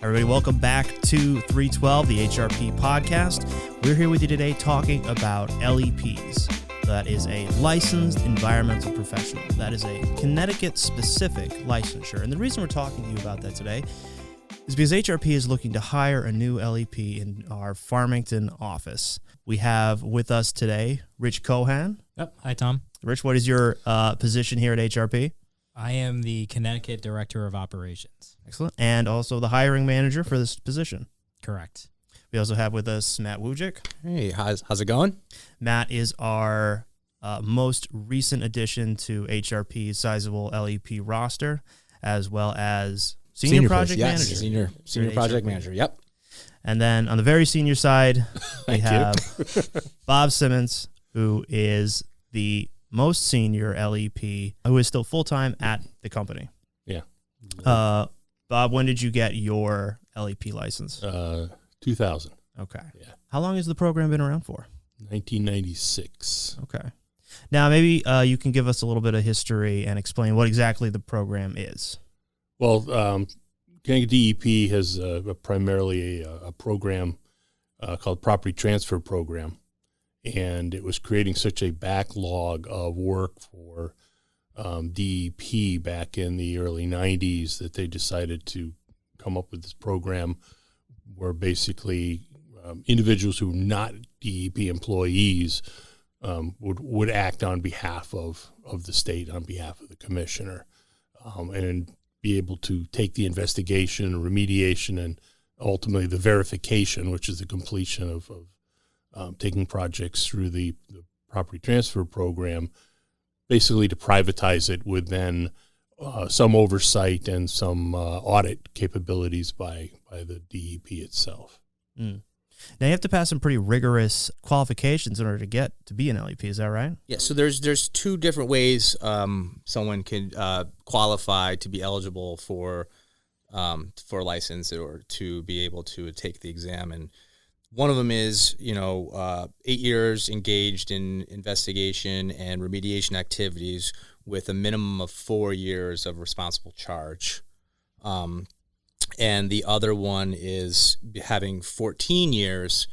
Everybody, welcome back to 312, the HRP podcast. We're here with you today talking about LEPs. That is a licensed environmental professional. That is a Connecticut-specific licensure. And the reason we're talking to you about that today is because HRP is looking to hire a new LEP in our Farmington office. We have with us today Rich Cohan. Yep. Hi, Tom. Rich, what is your position here at HRP? I am the Connecticut Director of Operations. Excellent. And also the hiring manager for this position. Correct. We also have with us Matt Wujcik. Hey, how's it going? Matt is our most recent addition to HRP's sizable LEP roster, as well as senior project manager. Senior project manager, yep. And then on the very senior side, we have Bob Simmons, who is the most senior LEP, who is still full-time at the company. Yeah. Bob, when did you get your LEP license? 2000. Okay. Yeah. How long has the program been around for? 1996. Okay. Now, maybe you can give us a little bit of history and explain what exactly the program is. Well, Connecticut DEP has primarily a program called Property Transfer Program, and it was creating such a backlog of work for DEP back in the early 90s that they decided to come up with this program where basically individuals who were not DEP employees would act on behalf of the state, on behalf of the commissioner, and be able to take the investigation and remediation and ultimately the verification, which is the completion of taking projects through the property transfer program, basically to privatize it with then some oversight and some audit capabilities by the DEP itself. Mm. Now, you have to pass some pretty rigorous qualifications in order to get to be an LEP. Is that right? Yeah, so there's two different ways someone can qualify to be eligible for a license or to be able to take the exam. And one of them is, 8 years engaged in investigation and remediation activities with a minimum of 4 years of responsible charge. And the other one is having 14 years.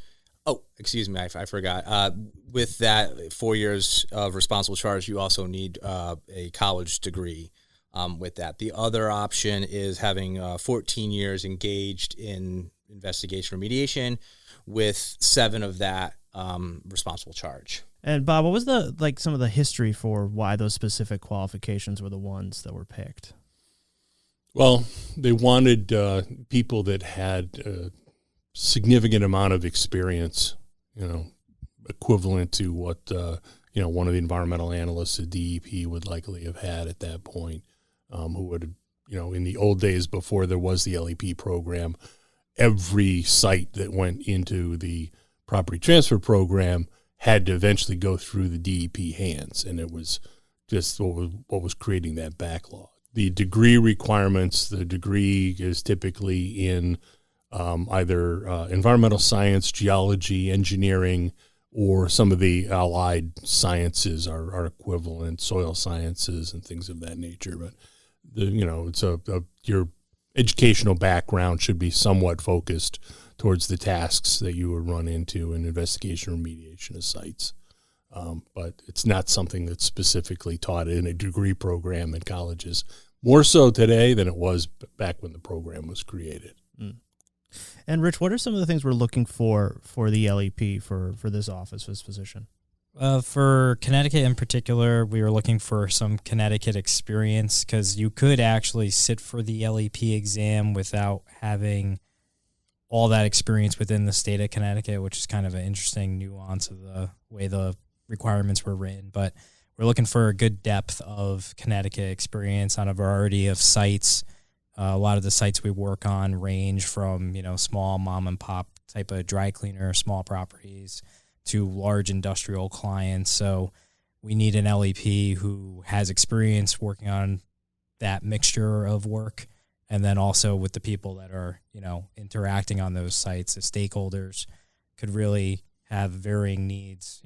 Oh, excuse me, I forgot. With that 4 years of responsible charge, you also need a college degree with that. The other option is having 14 years engaged in investigation remediation with 7 of that responsible charge. And Bob, what was some of the history for why those specific qualifications were the ones that were picked? Well, they wanted people that had a significant amount of experience, equivalent to what, one of the environmental analysts at DEP would likely have had at that point, who would, in the old days before there was the LEP program, every site that went into the property transfer program had to eventually go through the DEP hands, and it was just what was creating that backlog. The degree requirements, the degree is typically in either environmental science, geology, engineering, or some of the allied sciences are equivalent, soil sciences and things of that nature. But it's your educational background should be somewhat focused towards the tasks that you would run into in investigation remediation of sites. But it's not something that's specifically taught in a degree program in colleges, more so today than it was back when the program was created. Mm. And Rich, what are some of the things we're looking for the LEP for this office, for this position? For Connecticut in particular, we were looking for some Connecticut experience because you could actually sit for the LEP exam without having all that experience within the state of Connecticut, which is kind of an interesting nuance of the way the requirements were written. But we're looking for a good depth of Connecticut experience on a variety of sites. A lot of the sites we work on range from, small mom and pop type of dry cleaner, small properties, to large industrial clients. So we need an LEP who has experience working on that mixture of work. And then also with the people that are, interacting on those sites, the stakeholders could really have varying needs.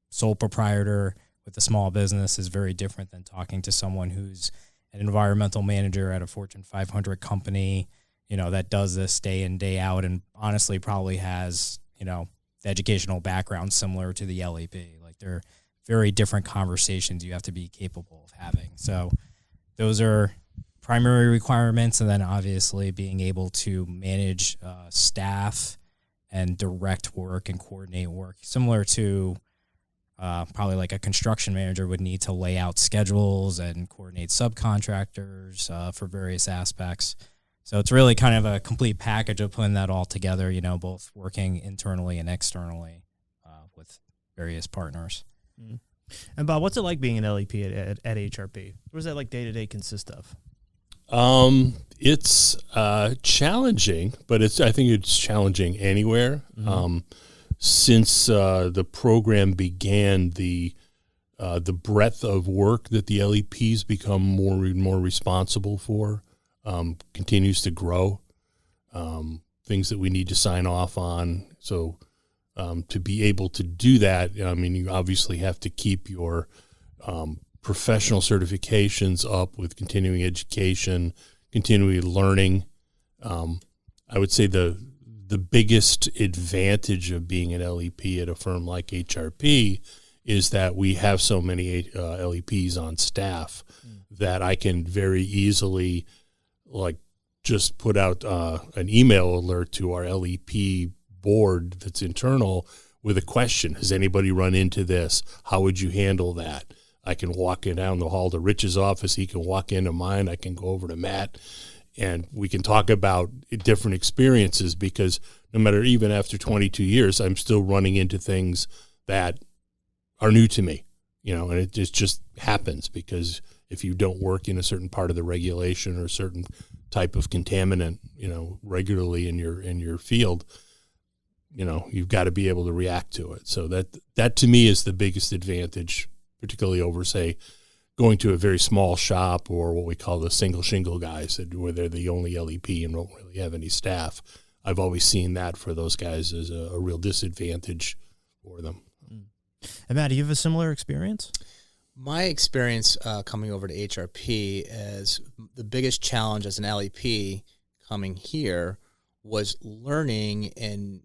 Sole proprietor with a small business is very different than talking to someone who's an environmental manager at a Fortune 500 company that does this day in, day out, and honestly probably has, the educational background similar to the LEP. Like, they're very different conversations you have to be capable of having. So those are primary requirements. And then obviously being able to manage staff and direct work and coordinate work, similar to probably like a construction manager would need to lay out schedules and coordinate subcontractors for various aspects. So it's really kind of a complete package of putting that all together, both working internally and externally with various partners. Mm-hmm. And Bob, what's it like being an LEP at HRP? What does that like day-to-day consist of? It's challenging, but I think it's challenging anywhere. Mm-hmm. Since the program began, the breadth of work that the LEPs become more and more responsible for continues to grow. Things that we need to sign off on. So to be able to do that, you obviously have to keep your professional certifications up with continuing education, continuing learning. I would say the biggest advantage of being an LEP at a firm like HRP is that we have so many LEPs on staff that I can very easily just put out an email alert to our LEP board that's internal with a question. Has anybody run into this? How would you handle that? I can walk in down the hall to Rich's office. He can walk into mine. I can go over to Matt, and we can talk about different experiences, because no matter, even after 22 years, I'm still running into things that are new to me, and it just happens, because if you don't work in a certain part of the regulation or a certain type of contaminant, regularly in your field, you've got to be able to react to it. So that to me is the biggest advantage, particularly over, say, going to a very small shop or what we call the single shingle guys, where they're the only LEP and don't really have any staff. I've always seen that for those guys as a real disadvantage for them. And Matt, do you have a similar experience? My experience coming over to HRP is the biggest challenge as an LEP coming here was learning and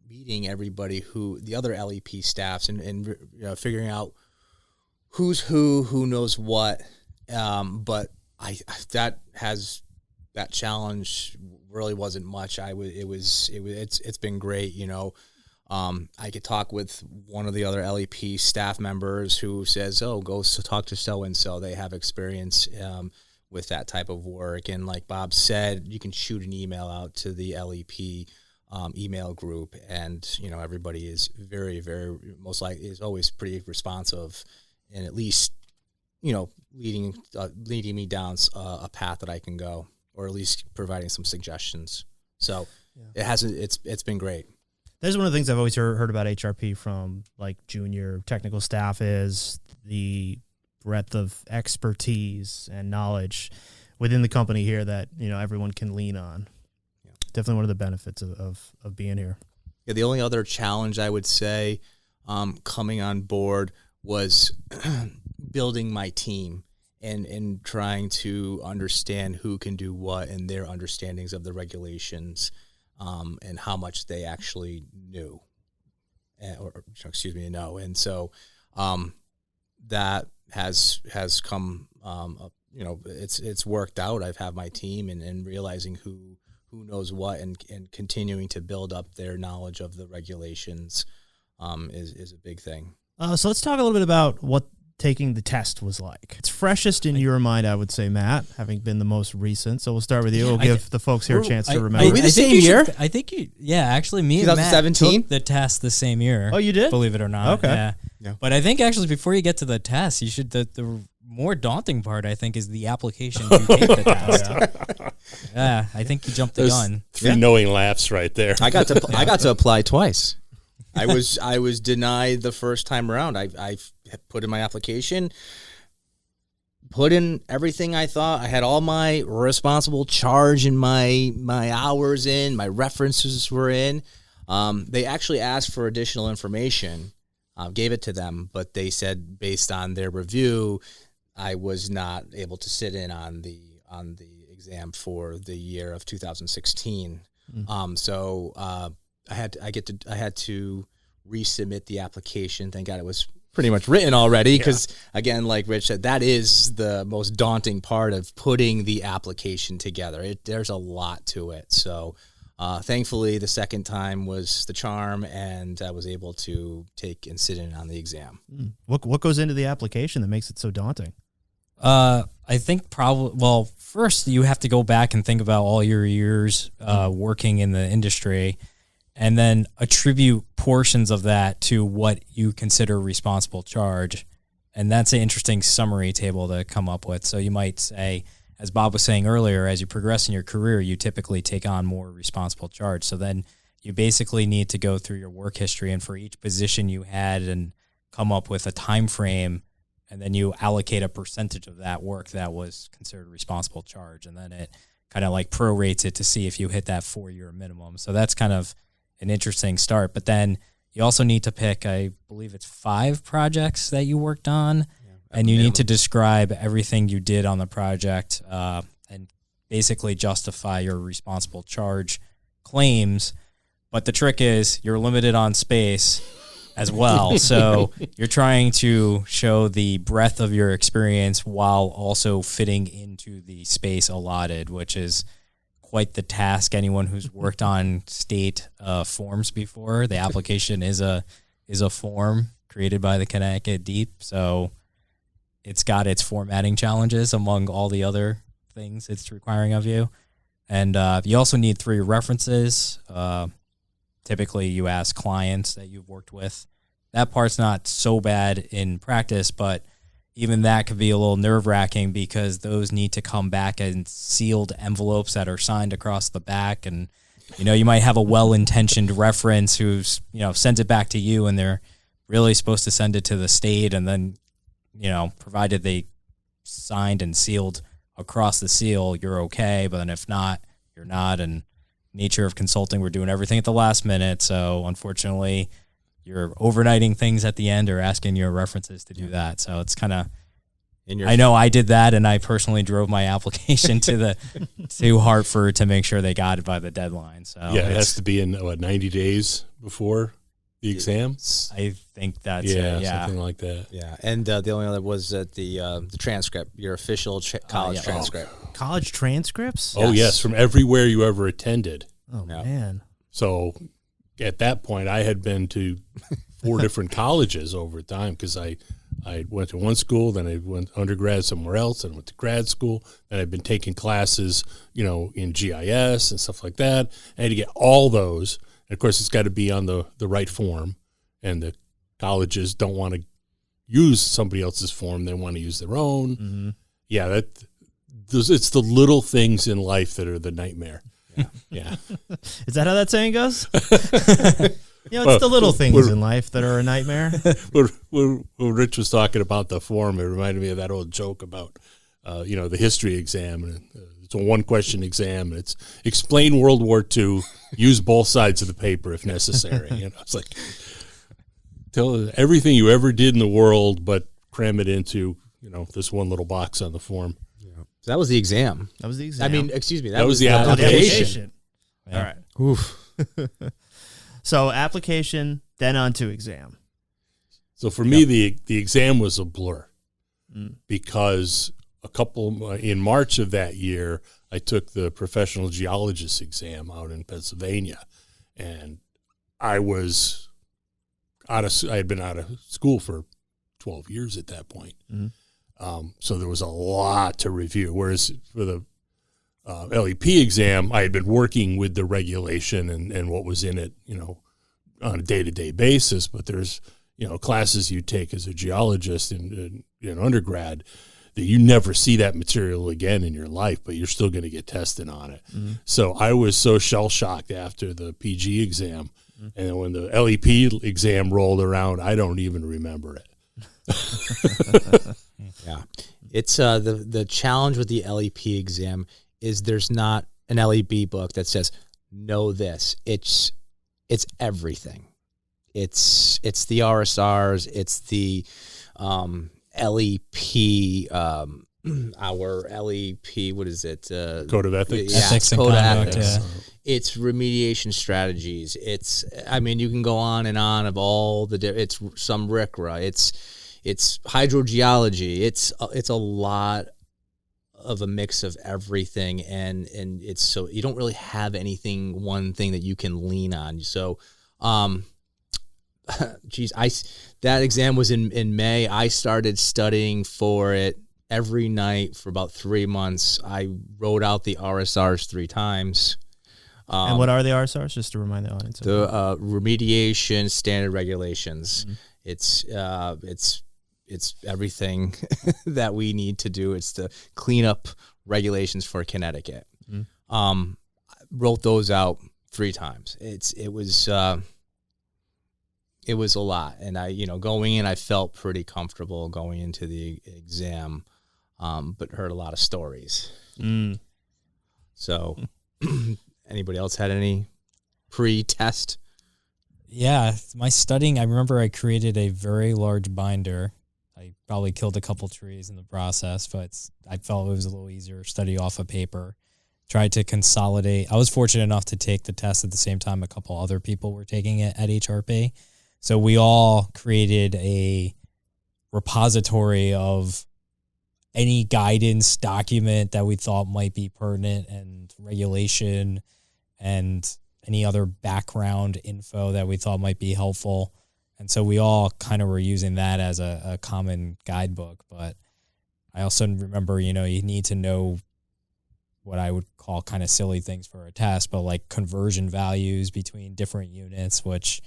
meeting everybody, the other LEP staffs, and figuring out who's who knows what. But that challenge really wasn't much. It's been great, I could talk with one of the other LEP staff members who says, go talk to so-and-so. They have experience with that type of work. And like Bob said, you can shoot an email out to the LEP email group, and, everybody is very, very, most likely is always pretty responsive, and at least, leading me down a path that I can go, or at least providing some suggestions. So it's been great. That's one of the things I've always heard about HRP from like junior technical staff is the breadth of expertise and knowledge within the company here that, everyone can lean on. Yeah. Definitely one of the benefits of being here. Yeah, the only other challenge I would say coming on board was building my team and trying to understand who can do what and their understandings of the regulations. And how much they actually knew, know. And so that has come, it's worked out. I've had my team and realizing who knows what and continuing to build up their knowledge of the regulations is a big thing. So let's talk a little bit about what taking the test was like. It's freshest in your mind, I would say, Matt, having been the most recent. So we'll start with you. We'll give the folks here a chance to remember. Are we the same year? I think actually me and 2017? Matt took the test the same year. Oh, you did? Believe it or not. Okay. Yeah. But I think actually before you get to the test, you should, the more daunting part, I think, is the application to take the test. Yeah, I think you jumped the gun. Three knowing laughs right there. I got to apply twice. I was denied the first time around. I put in my application, put in everything I thought. I had all my responsible charge and my hours in, my references were in. They actually asked for additional information, gave it to them, but they said based on their review, I was not able to sit in on the exam for the year of 2016. Mm. So I had to resubmit the application. Thank God it was pretty much written already, because again, like Rich said, that is the most daunting part of putting the application together. There's a lot to it. So thankfully, the second time was the charm, and I was able to take and sit in on the exam. What goes into the application that makes it so daunting? I think first you have to go back and think about all your years working in the industry, and then attribute portions of that to what you consider responsible charge. And that's an interesting summary table to come up with. So you might say, as Bob was saying earlier, as you progress in your career, you typically take on more responsible charge. So then you basically need to go through your work history, and for each position you had, and come up with a time frame, and then you allocate a percentage of that work that was considered responsible charge. And then it kind of like prorates it to see if you hit that 4-year minimum. So that's kind of an interesting start. But then you also need to pick, I believe it's 5 projects that you worked on, and you need to describe everything you did on the project and basically justify your responsible charge claims. But the trick is you're limited on space as well. So you're trying to show the breadth of your experience while also fitting into the space allotted, which is quite the task. Anyone who's worked on state forms before, the application is a form created by the Connecticut DEEP. So it's got its formatting challenges among all the other things it's requiring of you. And you also need 3 references. Typically, you ask clients that you've worked with. That part's not so bad in practice, but even that could be a little nerve-wracking, because those need to come back in sealed envelopes that are signed across the back. And, you might have a well-intentioned reference who's, sends it back to you, and they're really supposed to send it to the state. And then, provided they signed and sealed across the seal, you're okay. But then if not, you're not. And nature of consulting, we're doing everything at the last minute. So unfortunately, you're overnighting things at the end or asking your references to do that. So it's kind of, I know I did that, and I personally drove my application to Hartford to make sure they got it by the deadline. So it has to be in 90 days before the exam. I think that's something like that. Yeah, and the only other was the transcript, your official college transcript. College transcripts? Oh, yes, from everywhere you ever attended. Oh, man. So at that point, I had been to 4 different colleges over time, because I went to one school, then I went undergrad somewhere else, and went to grad school. Then I've been taking classes, in GIS and stuff like that. I had to get all those. And of course, it's got to be on the right form, and the colleges don't want to use somebody else's form. They want to use their own. Mm-hmm. Yeah, it's the little things in life that are the nightmare. Yeah. Is that how that saying goes? It's the little things in life that are a nightmare. When Rich was talking about the form, it reminded me of that old joke about, the history exam. And it's a 1-question exam. And it's explain World War II, use both sides of the paper if necessary. It's like, tell everything you ever did in the world, but cram it into, this one little box on the form. So that was the exam. That was the exam. I mean, excuse me. That was the application. Yeah. All right. Oof. So application, then on to exam. So for me, the exam was a blur, because in March of that year, I took the professional geologist exam out in Pennsylvania, and I had been out of school for 12 years at that point. Mm-hmm. So there was a lot to review. Whereas for the LEP exam, I had been working with the regulation and what was in it, on a day-to-day basis. But there's, classes you take as a geologist in undergrad that you never see that material again in your life, but you're still going to get tested on it. Mm-hmm. So I was so shell-shocked after the PG exam. Mm-hmm. And then when the LEP exam rolled around, I don't even remember it. Yeah, it's the challenge with the LEP exam is there's not an LEP book that says know this. It's everything. It's the RSRs. It's the LEP our LEP, what is it? Code of ethics. Ethics and code of conduct, ethics. yeah. It's remediation strategies. It's, I mean, you can go on and on of all the, it's some RCRA. It's hydrogeology. It's a lot of a mix of everything, and it's so you don't really have one thing that you can lean on. So, that exam was in May. I started studying for it every night for about 3 months. I wrote out the RSRs 3 times. And what are the RSRs, just to remind the audience? The remediation standard regulations. Mm-hmm. It's everything that we need to do. It's the cleanup regulations for Connecticut. Mm-hmm. Wrote those out 3 times. It was a lot, and going in, I felt pretty comfortable going into the exam, but heard a lot of stories. So, anybody else had any pre-test? Yeah, my studying, I remember I created a very large binder. I probably killed a couple trees in the process, but I felt it was a little easier to study off of paper. Tried to consolidate. I was fortunate enough to take the test at the same time a couple other people were taking it at HRP. So we all created a repository of any guidance document that we thought might be pertinent and regulation and any other background info that we thought might be helpful. And so we all kind of were using that as a common guidebook. But I also remember, you need to know what I would call kind of silly things for a test, but like conversion values between different units, which,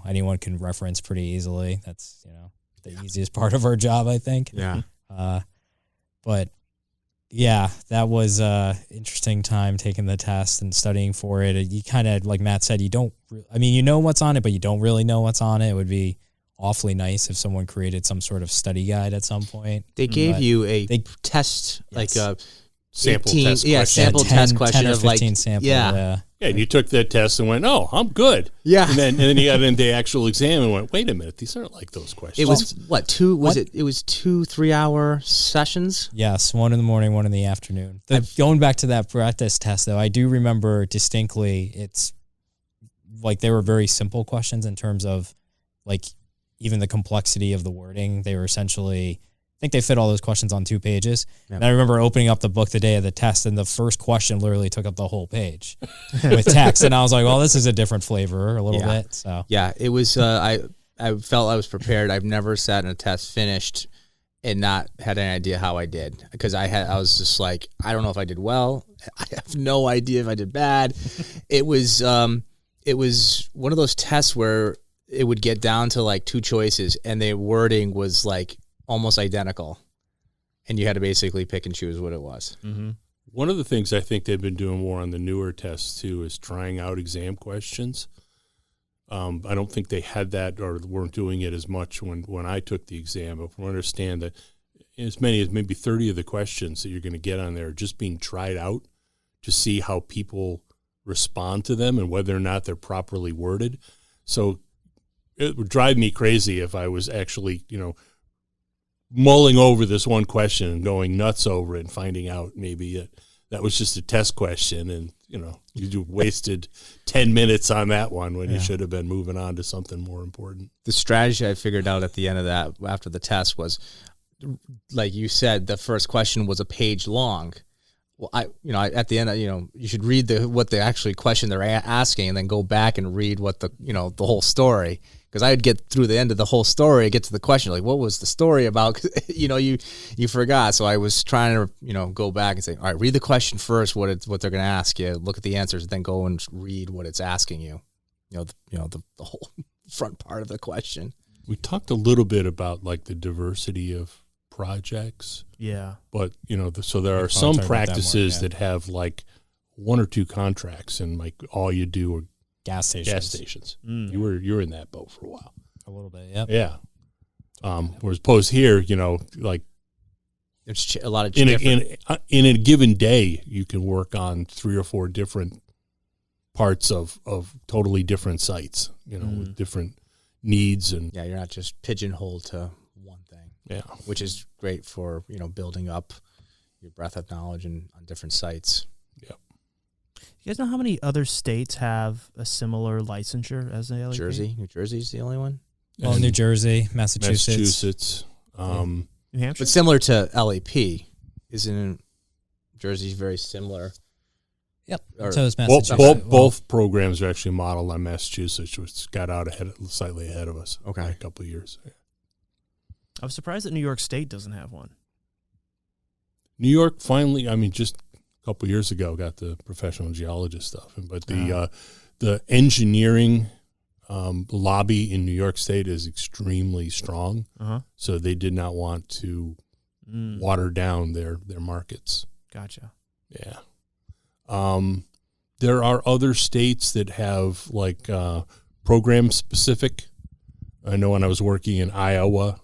anyone can reference pretty easily. That's, the easiest part of our job, I think. Yeah. But yeah, that was a interesting time taking the test and studying for it. You kind of, like Matt said, you know what's on it, but you don't really know what's on it. It would be awfully nice if someone created some sort of study guide at some point. They gave you a test, yes. like a Sample 18, test yeah, question. sample 10, test question 10 or of like 15 sample, Yeah, and you took that test and went, "Oh, I'm good." Yeah. And then you got into the actual exam and went, "Wait a minute, these aren't like those questions." It was it was 2 3-hour sessions. Yes, 1 in the morning, 1 in the afternoon. Going back to that practice test, though, I do remember distinctly it's like they were very simple questions in terms of like even the complexity of the wording. They were essentially, I think they fit all those questions on 2 pages. Yep. And I remember opening up the book the day of the test, and the first question literally took up the whole page with text. And I was like, well, this is a different flavor a little bit. So yeah, it was, I felt I was prepared. I've never sat in a test finished and not had any idea how I did, because I was just like, I don't know if I did well. I have no idea if I did bad. It was one of those tests where it would get down to like 2 choices and the wording was like almost identical, and you had to basically pick and choose what it was. Mm-hmm. One of the things I think they've been doing more on the newer tests too is trying out exam questions. I don't think they had that or weren't doing it as much when I took the exam. But we understand that as many as maybe 30 of the questions that you're going to get on there are just being tried out to see how people respond to them and whether or not they're properly worded. So it would drive me crazy if I was actually, mulling over this one question and going nuts over it and finding out maybe that was just a test question and, you wasted 10 minutes on that one when you should have been moving on to something more important. The strategy I figured out at the end of that, after the test, was, like you said, the first question was a page long. Well, at the end, you should read what the actually question they're asking and then go back and read what the whole story. Because I'd get through the end of the whole story, get to the question, like, what was the story about? 'Cause, you forgot. So I was trying to, go back and say, all right, read the question first, what they're going to ask you, look at the answers, then go and read what it's asking you. The whole front part of the question. We talked a little bit about like the diversity of projects. Yeah. But, so there are some practices that have like 1 or 2 contracts and like all you do are gas stations. Mm. You were in that boat for a while. A little bit, yep. Yeah. Whereas opposed here, like There's a lot of in a given day, you can work on 3 or 4 different parts of totally different sites, with different needs and yeah, you're not just pigeonholed to one thing. Yeah. which is great for, building up your breadth of knowledge on different sites. Yeah. You guys know how many other states have a similar licensure as the LEP? New Jersey's the only one. Well, And New Jersey, Massachusetts. Massachusetts. New Hampshire? But similar to LEP, isn't Jersey's very similar? Yep. Or- So is Both, Massachusetts. both programs are actually modeled on Massachusetts, which got out slightly ahead of us Okay. by a couple of years. I was surprised that New York State doesn't have one. New York finally, just a couple of years ago, got the professional geologist stuff. But the engineering lobby in New York State is extremely strong. Uh-huh. So they did not want to water down their markets. Gotcha. Yeah. There are other states that have like program specific. I know when I was working in Iowa,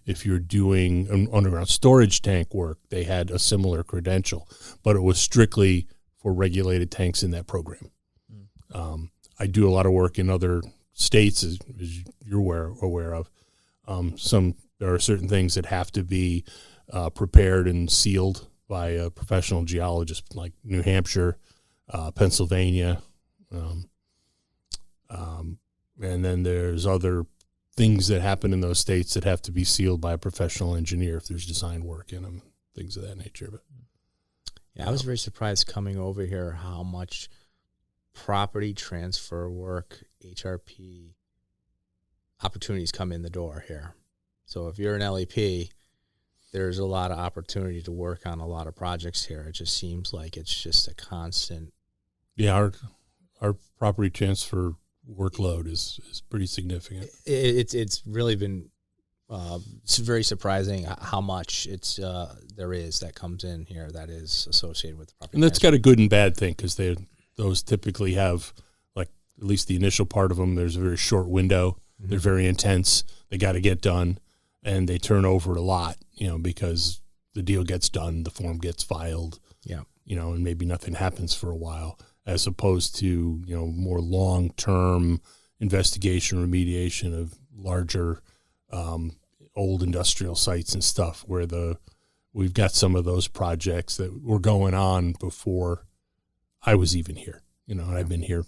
if you're doing an underground storage tank work, they had a similar credential, but it was strictly for regulated tanks in that program. I do a lot of work in other states, as you're aware of. There are certain things that have to be prepared and sealed by a professional geologist, like New Hampshire, Pennsylvania, and then there's other things that happen in those states that have to be sealed by a professional engineer if there's design work in them, things of that nature. But Yeah, I was very surprised coming over here how much property transfer work, HRP opportunities come in the door here. So if you're an LEP, there's a lot of opportunity to work on a lot of projects here. It just seems like it's just a constant. yeah, our property transfer workload is pretty significant. It's really been it's very surprising how much there is that comes in here that is associated with the property. And that's got a good and bad thing, because those typically have, like, at least the initial part of them, there's a very short window. Mm-hmm. They're very intense. They got to get done, and they turn over a lot, because the deal gets done, the form gets filed, and maybe nothing happens for a while, as opposed to, more long-term investigation, remediation of larger old industrial sites and stuff, where we've got some of those projects that were going on before I was even here, and I've been here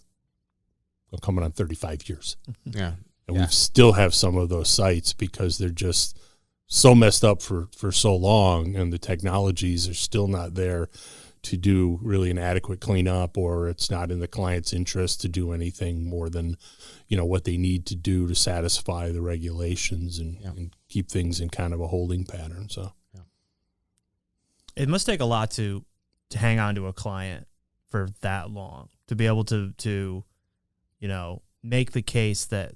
coming on 35 years. Yeah. And we still have some of those sites because they're just so messed up for so long, and the technologies are still not there to do really an adequate cleanup, or it's not in the client's interest to do anything more than, what they need to do to satisfy the regulations and keep things in kind of a holding pattern. So It must take a lot to hang on to a client for that long, to be able to make the case that,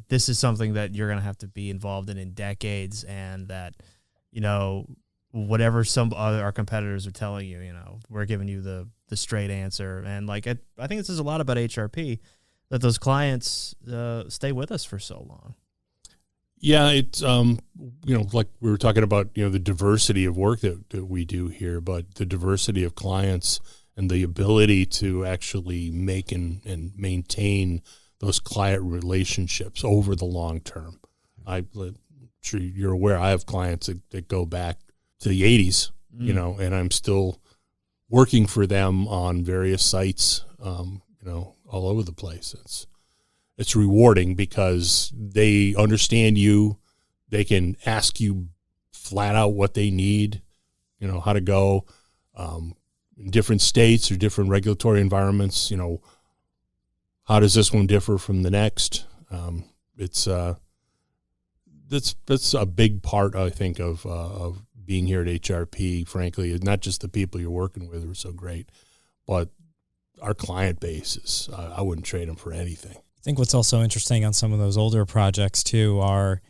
this is something that you're going to have to be involved in decades, and that, whatever our competitors are telling you, we're giving you the straight answer. And like, I think this is a lot about HRP, that those clients stay with us for so long. yeah, it's like we were talking about, the diversity of work that we do here, but the diversity of clients and the ability to actually make and maintain those client relationships over the long term. I'm sure you're aware, I have clients that go back to the 80s, and I'm still working for them on various sites, all over the place. It's rewarding because they understand you. They can ask you flat out what they need, how to go. In different states or different regulatory environments, how does this one differ from the next? That's a big part, I think, of being here at HRP. Frankly, not just the people you're working with are so great, but our client base is. I wouldn't trade them for anything. I think what's also interesting on some of those older projects too are,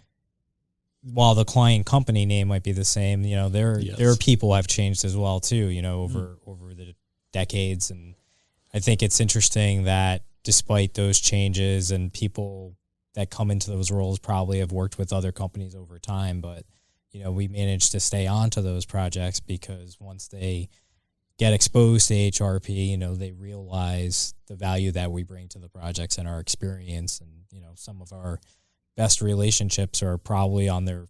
while the client company name might be the same, their people have changed as well too, over the decades. And I think it's interesting that despite those changes, and people that come into those roles probably have worked with other companies over time, but we managed to stay on to those projects because once they get exposed to HRP, they realize the value that we bring to the projects and our experience. And, some of our best relationships are probably on their,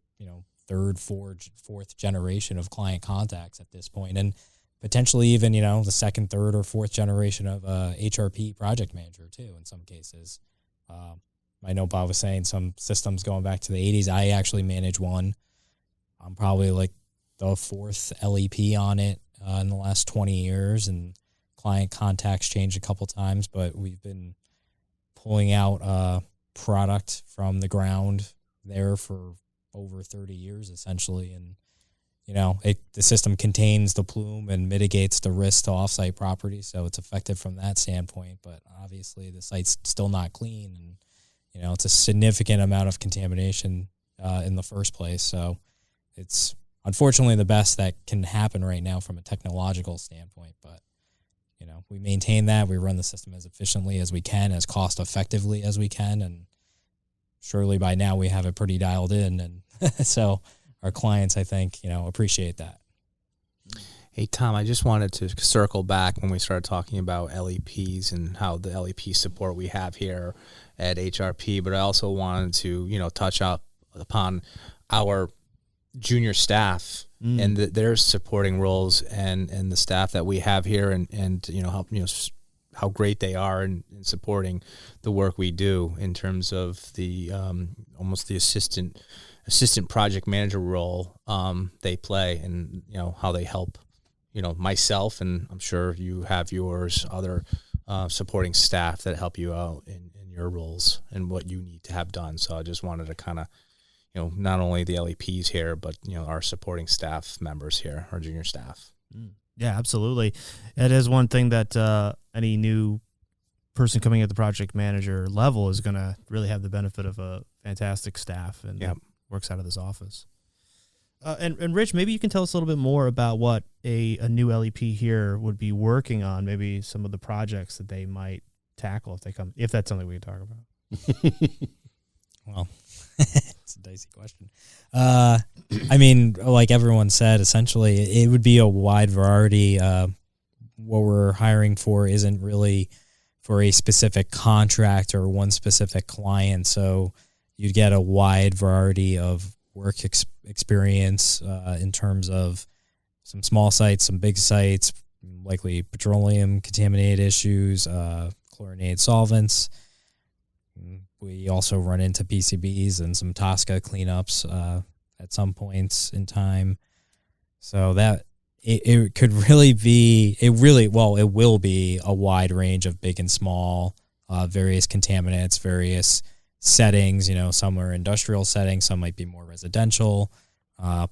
third, fourth generation of client contacts at this point, and potentially even, the second, third, or fourth generation of HRP project manager too, in some cases. I know Bob was saying some systems going back to the 80s. I actually manage one. I'm probably like the fourth LEP on it in the last 20 years, and client contacts changed a couple times, but we've been pulling out product from the ground there for over 30 years essentially, and the system contains the plume and mitigates the risk to offsite property, so it's effective from that standpoint. But obviously the site's still not clean, and it's a significant amount of contamination in the first place, so it's unfortunately the best that can happen right now from a technological standpoint. But we maintain that, we run the system as efficiently as we can, as cost effectively as we can, and surely by now we have it pretty dialed in, and so our clients, I think, appreciate that. Hey, Tom, I just wanted to circle back when we started talking about LEPs and how the LEP support we have here at HRP, but I also wanted to, touch up upon our junior staff and their supporting roles and the staff that we have here and help, how great they are in supporting the work we do in terms of the almost the assistant project manager role they play, and how they help myself, and I'm sure you have yours, other supporting staff that help you out in your roles and what you need to have done. So I just wanted to kind of not only the LEPs here, but our supporting staff members here, our junior staff. Yeah, absolutely. It is one thing that any new person coming at the project manager level is going to really have the benefit of a fantastic staff and works out of this office. And Rich, maybe you can tell us a little bit more about what a new LEP here would be working on, maybe some of the projects that they might tackle if that's something we can talk about. Well, it's a dicey question. I mean, like everyone said, essentially it would be a wide variety. What we're hiring for isn't really for a specific contract or one specific client, so you'd get a wide variety of work experience in terms of some small sites, some big sites, likely petroleum contaminated issues, chlorinated solvents. We also run into PCBs and some TSCA cleanups at some points in time. So that it could really be, it will be a wide range of big and small, various contaminants, various settings. Some are industrial settings, some might be more residential,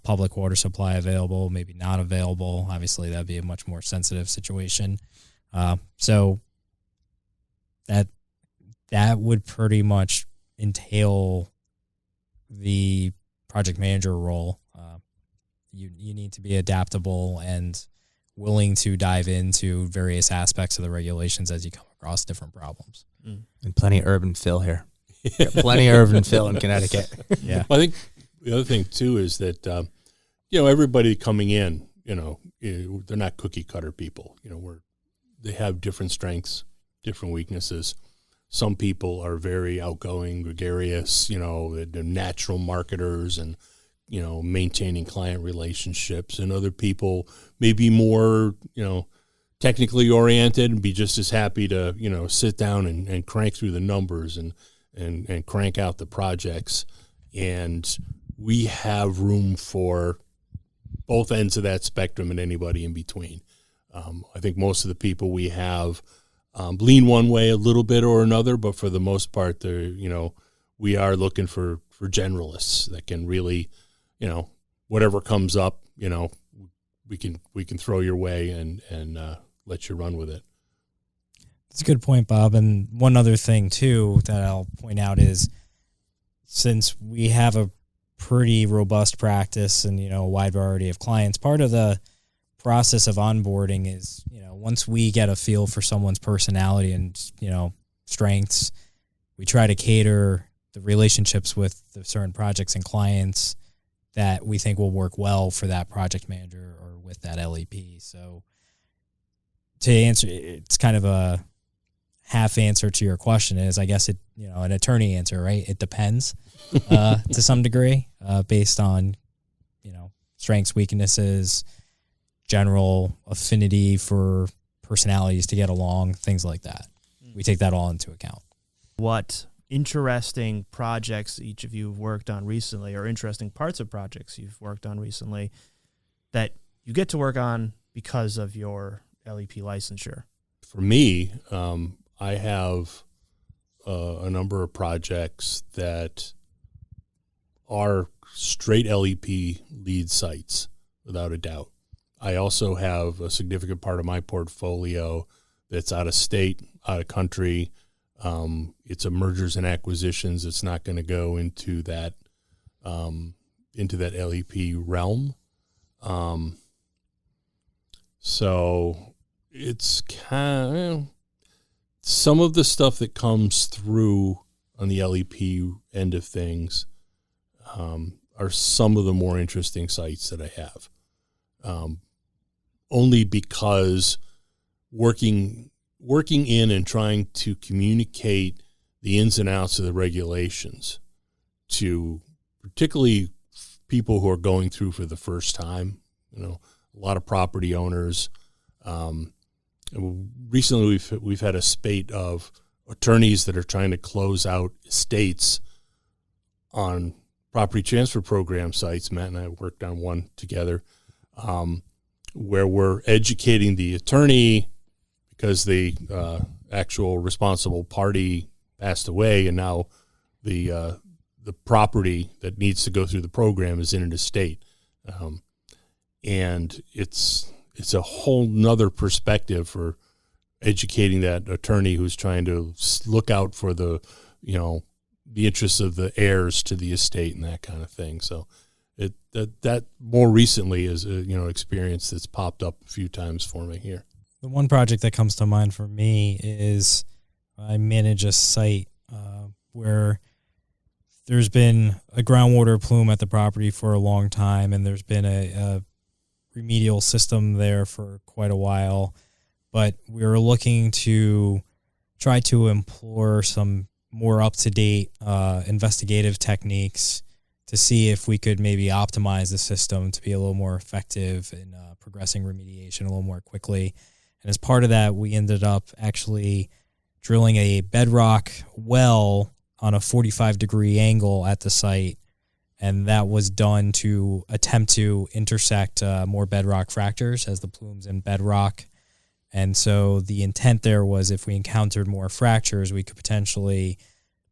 public water supply available, maybe not available. Obviously, that'd be a much more sensitive situation. So that would pretty much entail the project manager role. You need to be adaptable and willing to dive into various aspects of the regulations as you come across different problems. And plenty of urban fill here. Plenty of urban fill in Connecticut. Yeah. I think the other thing too is that everybody coming in, they're not cookie cutter people. They have different strengths, different weaknesses. Some people are very outgoing, gregarious, they're natural marketers and, maintaining client relationships. And other people may be more, technically oriented and be just as happy to, sit down and crank through the numbers and crank out the projects. And we have room for both ends of that spectrum and anybody in between. I think most of the people we have lean one way a little bit or another, but for the most part, we are looking for generalists that can really, whatever comes up, we can throw your way and let you run with it. That's a good point, Bob. And one other thing too that I'll point out is, since we have a pretty robust practice and a wide variety of clients, part of the process of onboarding is, once we get a feel for someone's personality and, strengths, we try to cater the relationships with the certain projects and clients that we think will work well for that project manager or with that LEP. So to answer, it's kind of a half answer to your question is, I guess an attorney answer, right? It depends to some degree based on, strengths, weaknesses, general affinity for personalities to get along, things like that. We take that all into account. What interesting projects each of you have worked on recently, or interesting parts of projects you've worked on recently that you get to work on because of your LEP licensure? For me, I have a number of projects that are straight LEP lead sites, without a doubt. I also have a significant part of my portfolio that's out of state, out of country. It's a mergers and acquisitions. It's not going to go into that LEP realm. So it's kind of some of the stuff that comes through on the LEP end of things are some of the more interesting sites that I have. Only because working in and trying to communicate the ins and outs of the regulations to particularly people who are going through for the first time, a lot of property owners. Recently we've had a spate of attorneys that are trying to close out estates on property transfer program sites. Matt and I worked on one together, where we're educating the attorney because the actual responsible party passed away, and now the property that needs to go through the program is in an estate, and it's a whole nother perspective for educating that attorney who's trying to look out for the interests of the heirs to the estate and that kind of thing. So that more recently is a experience that's popped up a few times for me here. The one project that comes to mind for me is I manage a site where there's been a groundwater plume at the property for a long time, and there's been a remedial system there for quite a while. But we were looking to try to employ some more up-to-date investigative techniques to see if we could maybe optimize the system to be a little more effective in progressing remediation a little more quickly. And as part of that, we ended up actually drilling a bedrock well on a 45-degree angle at the site, and that was done to attempt to intersect more bedrock fractures as the plume's in bedrock. And so the intent there was if we encountered more fractures, we could potentially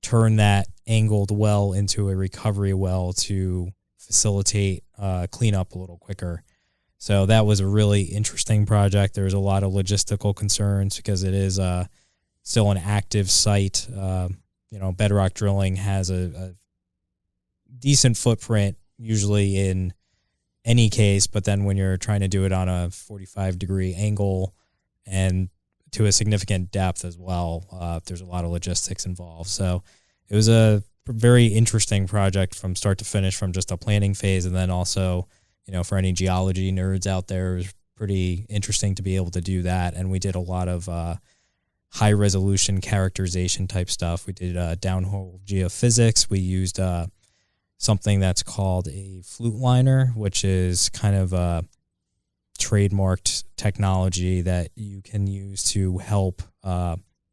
turn that angled well into a recovery well to facilitate cleanup a little quicker. So that was a really interesting project. There was a lot of logistical concerns because it is still an active site. Bedrock drilling has a decent footprint usually in any case, but then when you're trying to do it on a 45-degree angle and to a significant depth as well, there's a lot of logistics involved. So it was a very interesting project from start to finish, from just a planning phase, and then also, for any geology nerds out there, it was pretty interesting to be able to do that. And we did a lot of high resolution characterization type stuff. We did downhole geophysics. We used something that's called a flute liner, which is kind of a trademarked technology that you can use to help.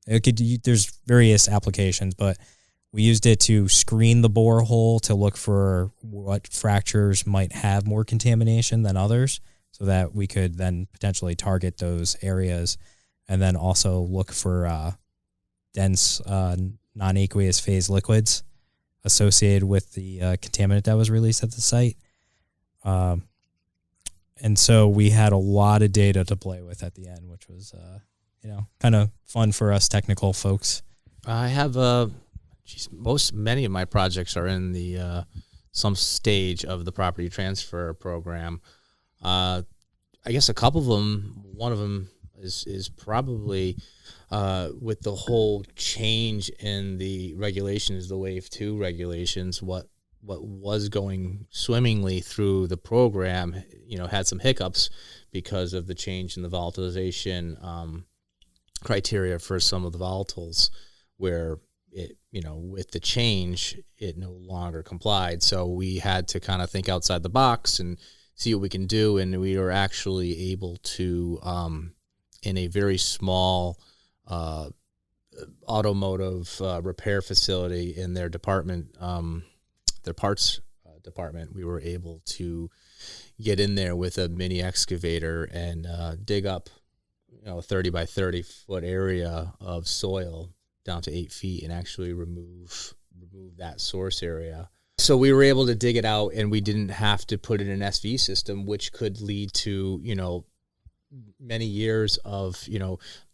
There's various applications, but we used it to screen the borehole to look for what fractures might have more contamination than others, so that we could then potentially target those areas, and then also look for dense non-aqueous phase liquids associated with the contaminant that was released at the site. And so we had a lot of data to play with at the end, which was, kind of fun for us technical folks. I have many of my projects are in the some stage of the property transfer program. I guess a couple of them, one of them is probably with the whole change in the regulations, the Wave 2 regulations, what was going swimmingly through the program, had some hiccups because of the change in the volatilization criteria for some of the volatiles where it, with the change, it no longer complied. So we had to kind of think outside the box and see what we can do. And we were actually able to, in a very small automotive repair facility in their department, their parts department, we were able to get in there with a mini excavator and dig up, a 30 by 30 foot area of soil down to 8 feet and actually remove that source area. So we were able to dig it out, and we didn't have to put in an SV system, which could lead to, many years of,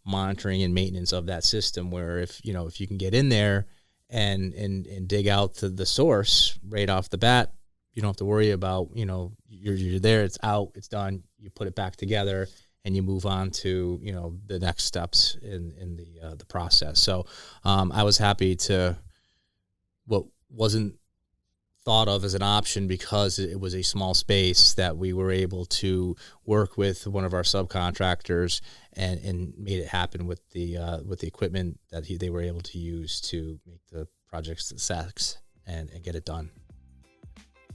monitoring and maintenance of that system, where if you can get in there and dig out to the source right off the bat, you don't have to worry about, you're there, it's out, it's done, you put it back together, and you move on to, the next steps in the process. So I was happy to, what wasn't thought of as an option because it was a small space, that we were able to work with one of our subcontractors and made it happen with the equipment that they were able to use to make the projects success and get it done.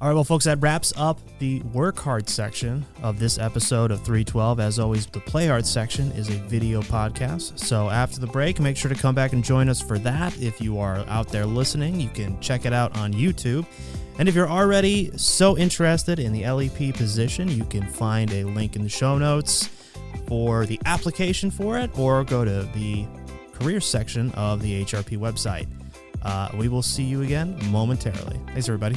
All right, well, folks, that wraps up the work hard section of this episode of 312. As always, the play hard section is a video podcast. So after the break, make sure to come back and join us for that. If you are out there listening, you can check it out on YouTube. And if you're already so interested in the LEP position, you can find a link in the show notes for the application for it, or go to the career section of the HRP website. We will see you again momentarily. Thanks, everybody.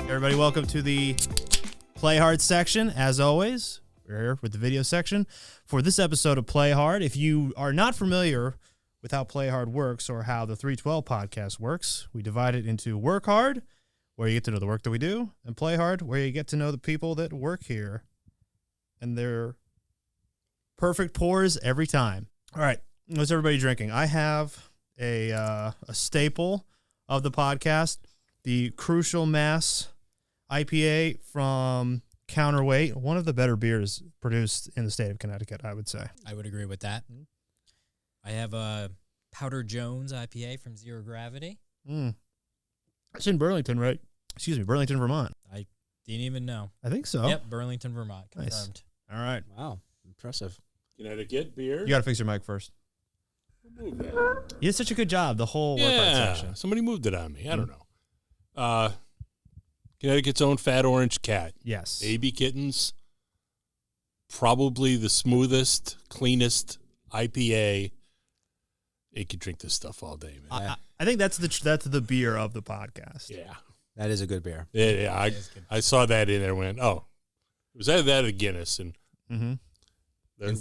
Everybody, welcome to the Play Hard section. As always, we're here with the video section for this episode of Play Hard. If you are not familiar with how Play Hard works or how the 312 podcast works, we divide it into Work Hard, where you get to know the work that we do, and Play Hard, where you get to know the people that work here and their perfect pours every time. All right, what's everybody drinking? I have a staple of the podcast, the Crucial Mass IPA from Counterweight, one of the better beers produced in the state of Connecticut, I would say. I would agree with that. I have a Powder Jones IPA from Zero Gravity. It's in Burlington, right? Excuse me, Burlington, Vermont. I didn't even know. I think so. Yep, Burlington, Vermont. Confirmed. Nice. All right. Wow, impressive. Connecticut beer. You got to fix your mic first. Move that. You did such a good job, the whole work hard section. Somebody moved it on me. I don't know. Connecticut's own Fat Orange Cat. Yes. Baby kittens. Probably the smoothest, cleanest IPA. You could drink this stuff all day, man. I think that's the beer of the podcast. Yeah. That is a good beer. Yeah, I saw that in there and went, oh, it was either that or Guinness, and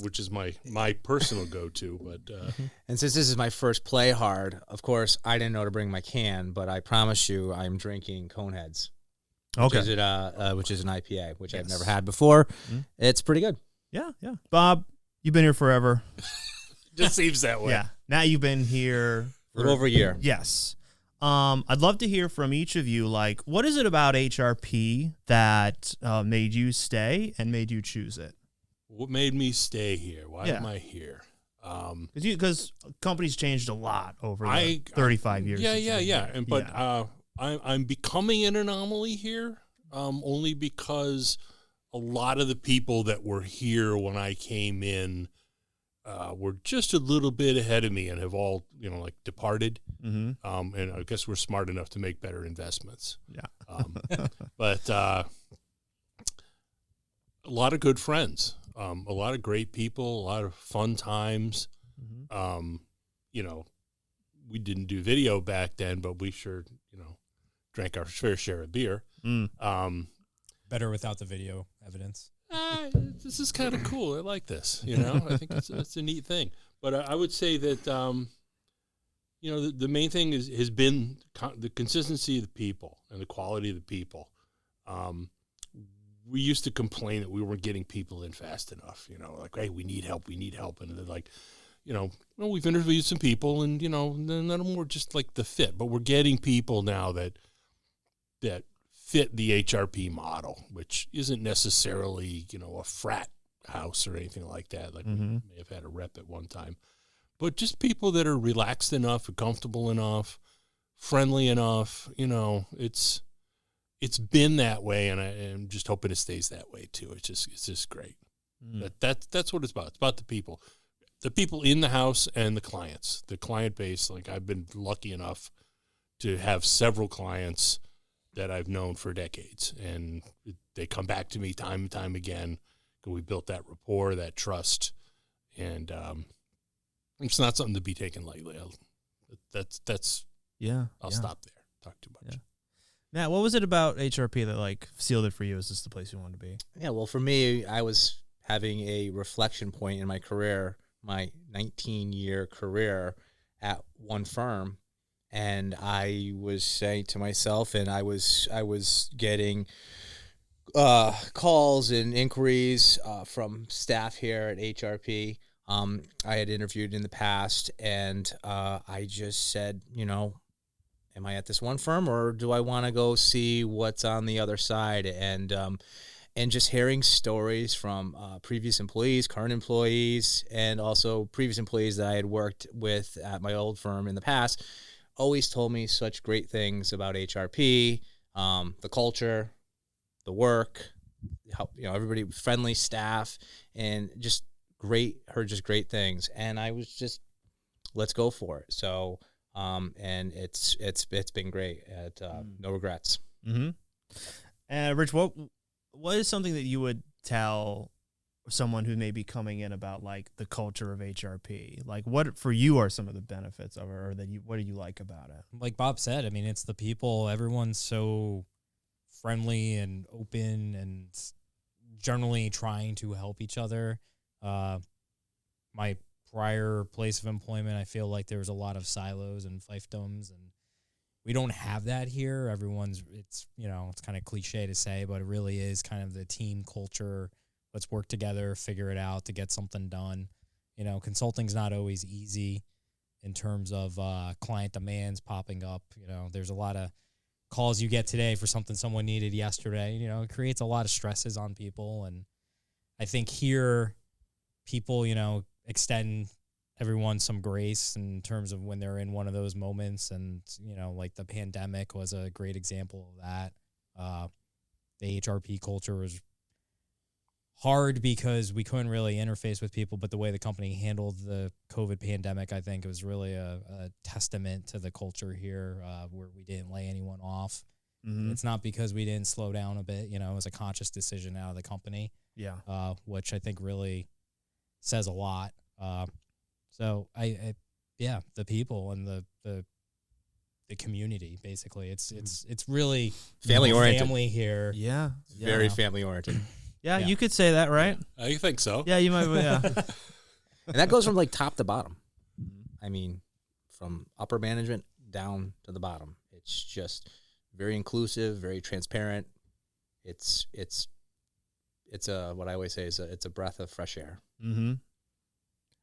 which is my personal go-to. But and since this is my first Play Hard, of course, I didn't know to bring my can, but I promise you I'm drinking Coneheads. Okay. Which is an IPA, which I've never had before. It's pretty good. Yeah. Bob, you've been here forever. just seems that way. Yeah. Now you've been here A little over a year. Yes. I'd love to hear from each of you, like, what is it about HRP that made you stay and made you choose it? What made me stay here? Why am I here? Because companies changed a lot over the 35 years. Yeah. I'm becoming an anomaly here, only because a lot of the people that were here when I came in were just a little bit ahead of me and have all, departed. Mm-hmm. And I guess we're smart enough to make better investments. Yeah. But a lot of good friends, a lot of great people, a lot of fun times. Mm-hmm. We didn't do video back then, but we sure, drank our fair share of beer. Better without the video evidence. This is kind of cool. I like this. I think it's a neat thing. But I would say that the main thing has been the consistency of the people and the quality of the people. We used to complain that we weren't getting people in fast enough. Like, hey, we need help, and they're like, we've interviewed some people, and none of them were just like the fit. But we're getting people now that fit the HRP model, which isn't necessarily, a frat house or anything like that. Like we may have had a rep at one time, but just people that are relaxed enough, comfortable enough, friendly enough. It's been that way, and I'm just hoping it stays that way too. It's just great. That's what it's about. It's about the people in the house and the clients, the client base. Like I've been lucky enough to have several clients that I've known for decades, and they come back to me time and time again because we built that rapport, that trust, and it's not something to be taken lightly. I'll stop there. Talk too much. Yeah. Matt, what was it about HRP that sealed it for you? Is this the place you wanted to be? Yeah, well, for me, I was having a reflection point in my career, my 19-year career at one firm, and I was saying to myself, and I was getting calls and inquiries from staff here at HRP. I had interviewed in the past, and I just said, am I at this one firm, or do I want to go see what's on the other side? And just hearing stories from previous employees, current employees, and also previous employees that I had worked with at my old firm in the past, always told me such great things about HRP, the culture, the work, how everybody, friendly staff, and just heard just great things. And I was just, let's go for it. So. And it's been great. No regrets. And Rich, what is something that you would tell someone who may be coming in about the culture of HRP? What for you are some of the benefits of it, or what do you like about it? Like Bob said, I mean, it's the people. Everyone's so friendly and open, and generally trying to help each other. My prior place of employment, I feel like there was a lot of silos and fiefdoms, and we don't have that here. It's kind of cliche to say, but it really is kind of the team culture. Let's work together, figure it out to get something done. Consulting's not always easy in terms of client demands popping up. There's a lot of calls you get today for something someone needed yesterday. It creates a lot of stresses on people, and I think here people, extend everyone some grace in terms of when they're in one of those moments. And, the pandemic was a great example of that. The HRP culture was hard because we couldn't really interface with people, but the way the company handled the COVID pandemic, I think it was really a testament to the culture here, where we didn't lay anyone off. It's not because we didn't slow down a bit, it was a conscious decision out of the company. Yeah. Which I think really says a lot. So the people and the community, basically, it's really family oriented. Family here. Yeah. Very family oriented. Yeah, you could say that, right? I think so. Yeah, you might. Yeah. And that goes from top to bottom. I mean, from upper management down to the bottom. It's just very inclusive, very transparent. It's what I always say is it's a breath of fresh air. Mm-hmm.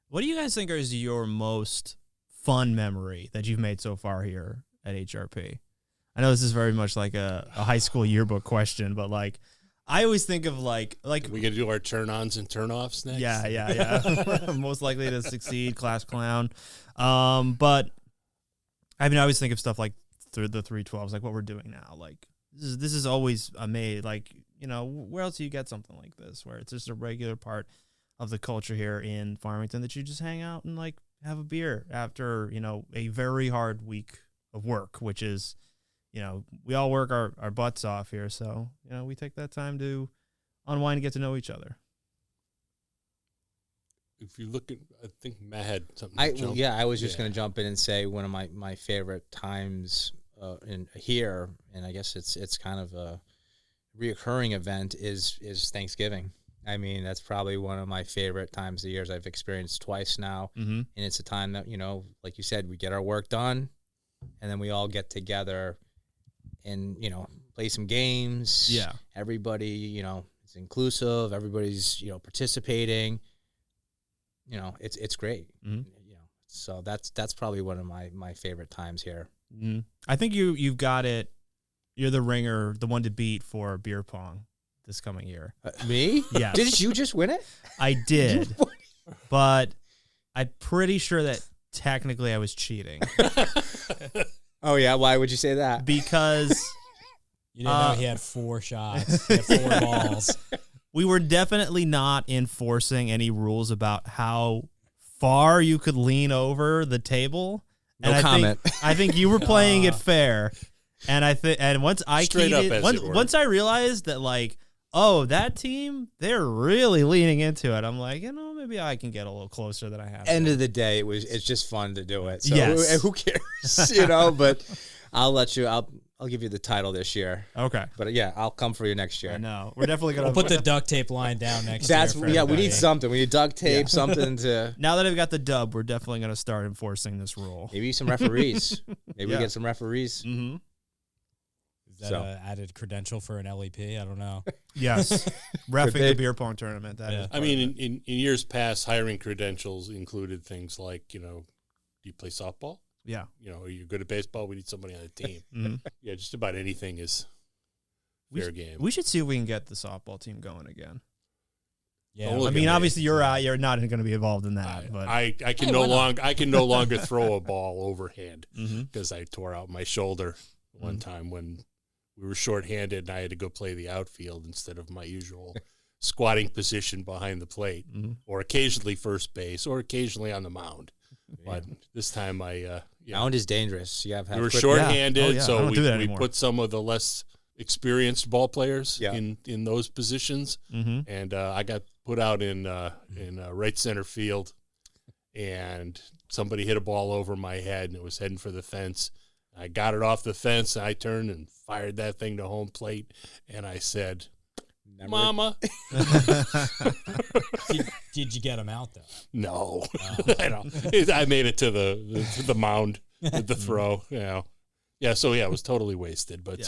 What do you guys think is your most fun memory that you've made so far here at HRP? I know this is very much like a high school yearbook question, but I always think of we got to do our turn-ons and turn-offs next. Yeah. Most likely to succeed, class clown. But I mean, I always think of stuff like through the 312s, like what we're doing now. This is always made. Where else do you get something like this, where it's just a regular part of the culture here in Farmington that you just hang out and have a beer after, a very hard week of work, which is, we all work our butts off here. So, we take that time to unwind and get to know each other. If you look at, I think Matt had something. I was just going to jump in and say one of my favorite times in here, and I guess it's kind of a reoccurring event is Thanksgiving. I mean, that's probably one of my favorite times of years. I've experienced twice now. Mm-hmm. And it's a time that, like you said, we get our work done, and then we all get together and, play some games. Yeah. Everybody, is inclusive. Everybody's, participating. It's great. Mm-hmm. So that's probably one of my favorite times here. Mm-hmm. I think you've got it You're the ringer, the one to beat for beer pong this coming year. Me? Yes. Didn't you just win it? I did, but I'm pretty sure that technically I was cheating Oh, yeah? Why would you say that? because You didn't know he had 4 shots. He had 4 balls. we were definitely not enforcing any rules about how far you could lean over the table. No and comment. I think you were playing it fair. And once I Straight keyed up, it, as it were. once I realized that like, oh, that team, they're really leaning into it. I'm like, maybe I can get a little closer than I have. End of the day, it's just fun to do it. So Yes. who cares, But I'll let you. I'll give you the title this year. Okay. But yeah, I'll come for you next year. I know. We're definitely going to We'll put the duct tape line down next That's year. we For need everybody. something. We need duct tape, something to Now that I've got the dub, we're definitely going to start enforcing this rule. maybe some referees. Maybe Yeah. we get some referees. Mm-hmm. Is that So. an added credential for an LEP? I don't know. Yes. Reffing they- the beer pong tournament. That Yeah. is I part mean, of it. in years past, hiring credentials included things like, do you play softball? Yeah. Are you good at baseball? We need somebody on the team. Mhm. Yeah, just about anything is fair game. We should see if we can get the softball team going again. Yeah. Don't I look mean, at me. obviously you're out. You're not going to be involved in that. But I can Hey, no why not? longer I can no longer throw a ball overhand Mhm. because I tore out my shoulder one time when we were shorthanded and I had to go play the outfield instead of my usual squatting position behind the plate, or occasionally first base, or occasionally on the mound. But this time Mound is dangerous. You have we were quick- shorthanded, Oh, yeah. I so don't do that we anymore. put some of the less experienced ball players Yeah. in those positions, and I got put out in right center field, and somebody hit a ball over my head, and it was heading for the fence. I got it off the fence, and I turned and fired that thing to home plate, and I said, Never- "Mama." Did you get him out though? No, I made it to the mound with the throw. Yeah. So it was totally wasted. But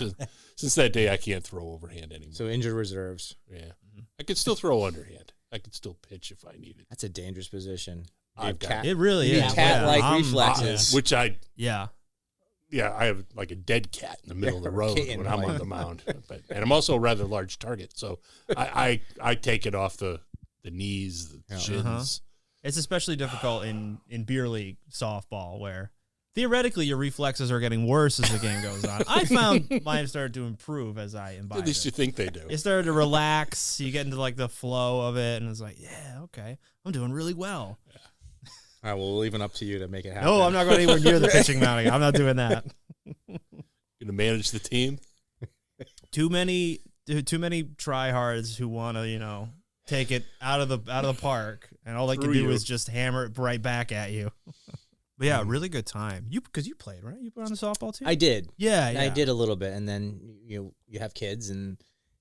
since that day, I can't throw overhand anymore. So injured reserves. Yeah, I could still throw underhand. I could still pitch if I needed. That's a dangerous position. I've got It really You is. cat-like I'm- reflexes. Which I Yeah. have like a dead cat in the middle of the road kitten, when I'm like- on the mound. And I'm also a rather large target, so I take it off the knees, the shins. It's especially difficult in beer league softball where theoretically your reflexes are getting worse as the game goes on. I found mine started to improve as I imbibed At least you it. think they do. It started to relax. You get into like the flow of it, and it's like, yeah, okay, I'm doing really well. All right, well, we'll leave it up to you to make it happen. No, I'm not going anywhere near the pitching mounting. I'm not doing that. Gonna manage the team. Too many tryhards who want to, take it out of the park, and all they can Screw do you. is just hammer it right back at you. But yeah, really good time. Because you played, right? You put on the softball team. I did. Yeah, I did a little bit, and then you have kids, and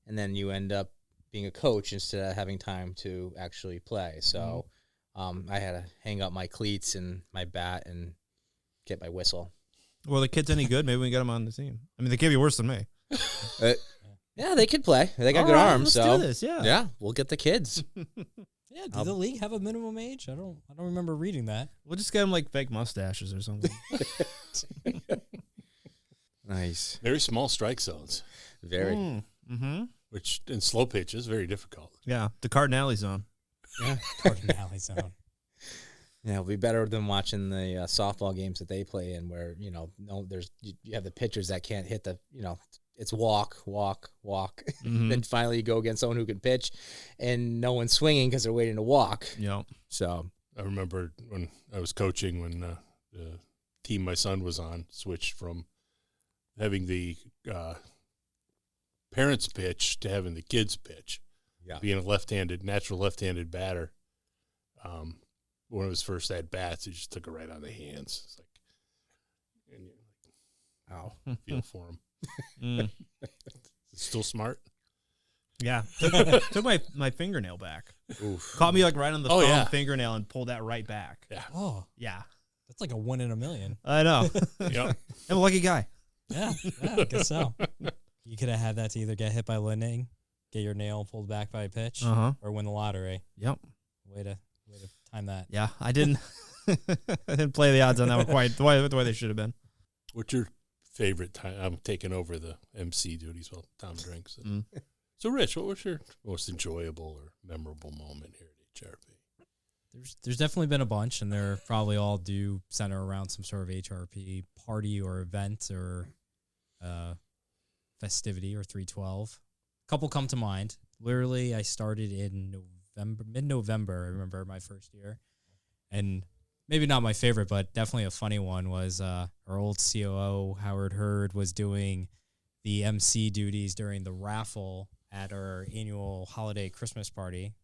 then you end up being a coach instead of having time to actually play. So I had to hang up my cleats and my bat and get my whistle. Well, the kid's any good? Maybe we can get him on the team. I mean, they can't be worse than me. Yeah, they could play. They got All good right, arms. let's So do this. Yeah. yeah, we'll get the kids. Yeah. Did the league have a minimum age? I don't remember reading that. We'll just get them like fake mustaches or something. Nice. Very small strike zones, Very. Mm-hmm. which in slow pitch is very difficult. Yeah, the Cardinale zone. Cardinale zone. Yeah, it'll be better than watching the softball games that they play in, where you have the pitchers that can't hit the it's walk. Mhm. Then finally you go against someone who can pitch, and no one's swinging because they're waiting to walk. Yep. So I remember when I was coaching when the team my son was on switched from having the parents pitch to having the kids pitch. Yeah. Being a natural left-handed batter. One of his first at bats, he just took it right on the hands. It's like, and you feel for him. Mm. Still smart. Yeah. Took my fingernail back. oof. Caught me like right on the Oh, thumb yeah. fingernail and pulled that right back. Yeah. Oh, Yeah. that's like a 1 in a million. I know. Yep. I'm a lucky guy. Yeah, I guess so. You could have had that to either get hit by lightning, get your nail pulled back by a pitch, Uh-huh. or win the lottery. Yep. Way to time that. Yeah. I didn't I didn't play the odds on that one quite the way they should have been. What's your favorite time. I'm taking over the MC duties while Tom drinks. Mm. So, Rich, what was your most enjoyable or memorable moment here at HRP? There's definitely been a bunch, and they're probably all do center around some sort of HRP party or event or festivity or 312. A couple come to mind. Literally, I started in mid-November. I remember my first year, and maybe not my favorite, but definitely a funny one was our old COO Howard Hurd was doing the MC duties during the raffle at our annual holiday Christmas party.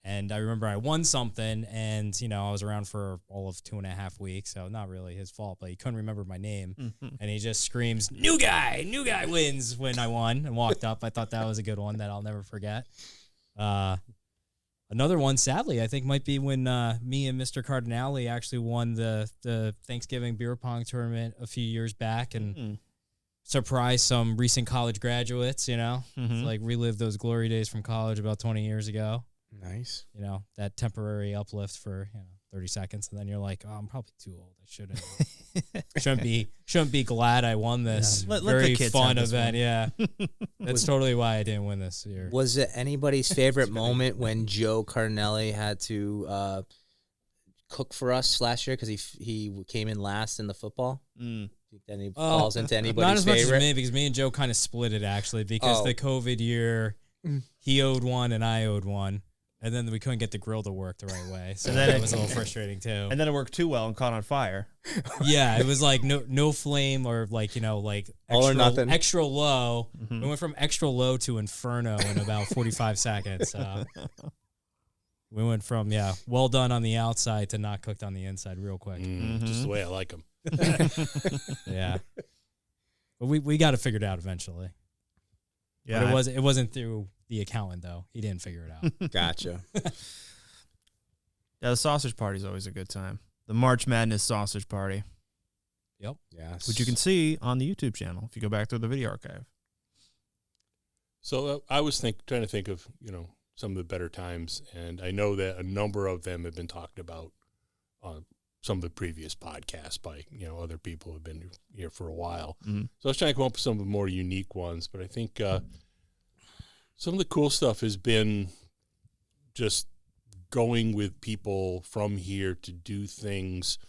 And I remember I won something, and, I was around for all of 2.5 weeks, so not really his fault, but he couldn't remember my name. Mm-hmm. And he just screams, new guy wins when I won, and walked up. I thought that was a good one that I'll never forget. Another one, sadly, I think might be when me and Mr. Cardinale actually won the Thanksgiving beer pong tournament a few years back and surprised some recent college graduates, It's like relive those glory days from college about 20 years ago. Nice. That temporary uplift for 30 seconds, and then you're like, oh, I'm probably too old. I shouldn't be glad I won this very fun event. Yeah, that's totally why I didn't win this year. Was it anybody's favorite moment when Joe Cardinelli had to cook for us last year because he came in last in the football? Then he falls into anybody's not as much favorite? as me, because me and Joe kind of split it actually, because the COVID year he owed one and I owed one. And then we couldn't get the grill to work the right way, so that was a little frustrating too. And then it worked too well and caught on fire. Yeah, it was like no flame or like all or nothing. Extra low. Mm-hmm. We went from extra low to inferno in about 45 seconds. We went from well done on the outside to not cooked on the inside real quick. Just the way I like them. Yeah, but we got it figured out eventually. Yeah, but it wasn't through the accountant though. He didn't figure it out. Gotcha. Yeah, the sausage party is always a good time. The March Madness sausage party. Yep. Yes. Which you can see on the YouTube channel if you go back to the video archive. So I was trying to think of some of the better times, and I know that a number of them have been talked about on some of the previous podcasts by other people who have been here for a while. Mm-hmm. So I was trying to come up with some of the more unique ones, but I think some of the cool stuff has been just going with people from here to do things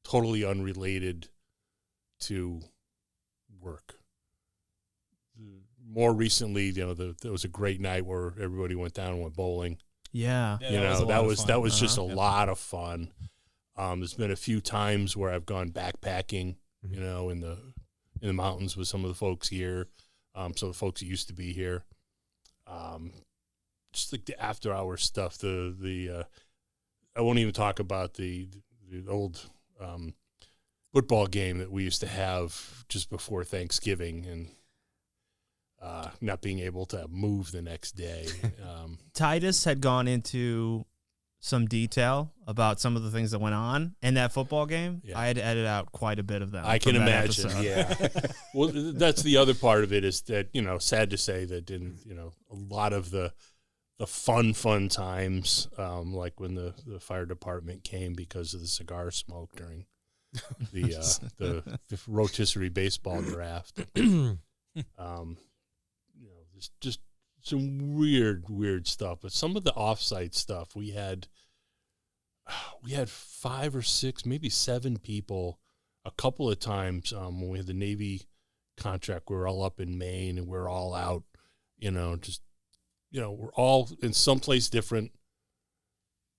totally unrelated to work. More recently, there was a great night where everybody went down and went bowling. Yeah. That was just a lot of fun. There's been a few times where I've gone backpacking, in the mountains with some of the folks here, some of the folks that used to be here. Just like the after hour stuff. I won't even talk about the old football game that we used to have just before Thanksgiving and not being able to move the next day. Titus had gone into some detail about some of the things that went on in that football game. Yeah. I had to edit out quite a bit of them. I can imagine. Yeah. Well, that's the other part of it is that, sad to say that a lot of the fun times, like when the fire department came because of the cigar smoke during the rotisserie baseball draft. There's just some weird stuff, but some of the offsite stuff we had 5 or 6, maybe 7 people a couple of times when we had the Navy contract. We were all up in Maine and we're all out, we're all in someplace different,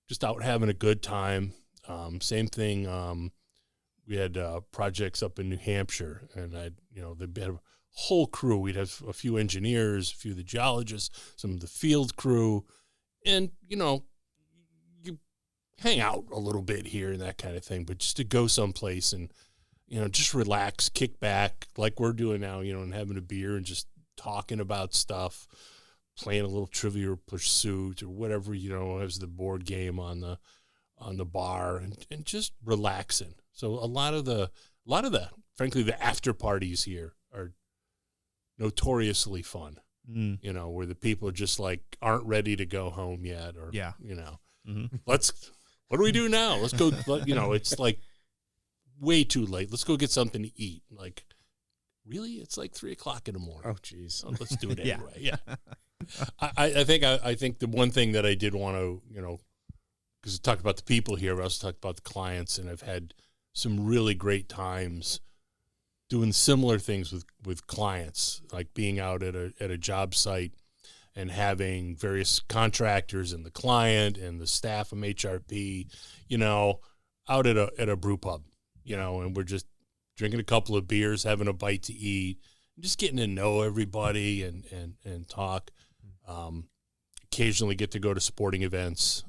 just out having a good time. Same thing. We had projects up in New Hampshire, and they had a whole crew. We'd have a few engineers, a few of the geologists, some of the field crew, and you hang out a little bit here and that kind of thing. But just to go someplace and just relax, kick back like we're doing now, and having a beer and just talking about stuff, playing a little Trivial Pursuit or whatever, as the board game on the bar, and just relaxing. So a lot of the frankly the after parties here are notoriously fun. Where the people just like aren't ready to go home yet, or what do we do now? Let's go. It's like way too late. Let's go get something to eat. Like, really? It's like 3:00 in the morning. Oh, geez. Oh, let's do it Yeah. anyway. Yeah. I think the one thing that I did want to, because I talked about the people here, but I also talked about the clients, and I've had some really great times doing similar things with clients, like being out at a job site and having various contractors and the client and the staff from HRP, out at a brew pub, and we're just drinking a couple of beers, having a bite to eat, just getting to know everybody and talk. Occasionally get to go to sporting events.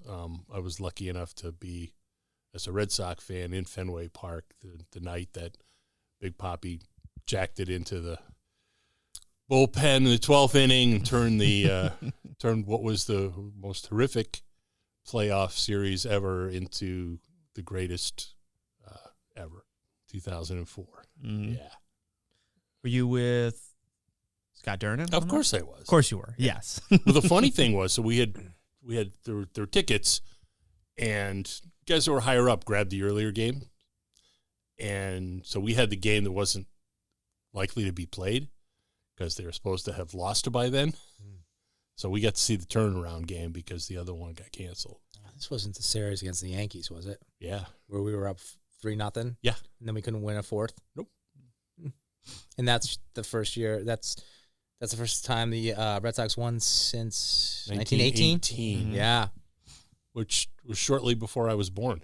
I was lucky enough to be, as a Red Sox fan, in Fenway Park the night that Big Papi jacked it into the bullpen in the 12th inning and turned what was the most horrific playoff series ever into the greatest ever, 2004. Mm-hmm. Yeah. Were you with Scott Durnan? Of course I was. Of course you were. Yes. Well, the funny thing was, so there were tickets, and guys that were higher up grabbed the earlier game. And so we had the game that wasn't likely to be played because they were supposed to have lost by then. So we got to see the turnaround game because the other one got canceled. This wasn't the series against the Yankees, was it? Yeah. Where we were up 3-0? Yeah. And then we couldn't win a fourth? Nope. And that's the first year. That's the first time the Red Sox won since 1918. 1918. Yeah. Which was shortly before I was born.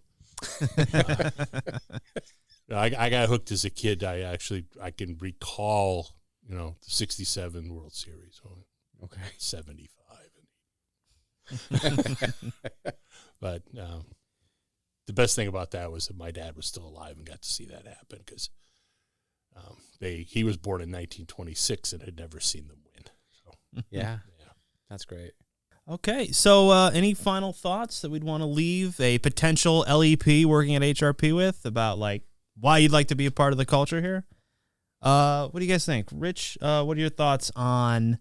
I got hooked as a kid. I can recall, the 67 World Series. Okay. 75. But the best thing about that was that my dad was still alive and got to see that happen because he was born in 1926 and had never seen them win. So, yeah. That's great. Okay, so any final thoughts that we'd want to leave a potential LEP working at HRP with about why you'd like to be a part of the culture here? What do you guys think? Rich, what are your thoughts on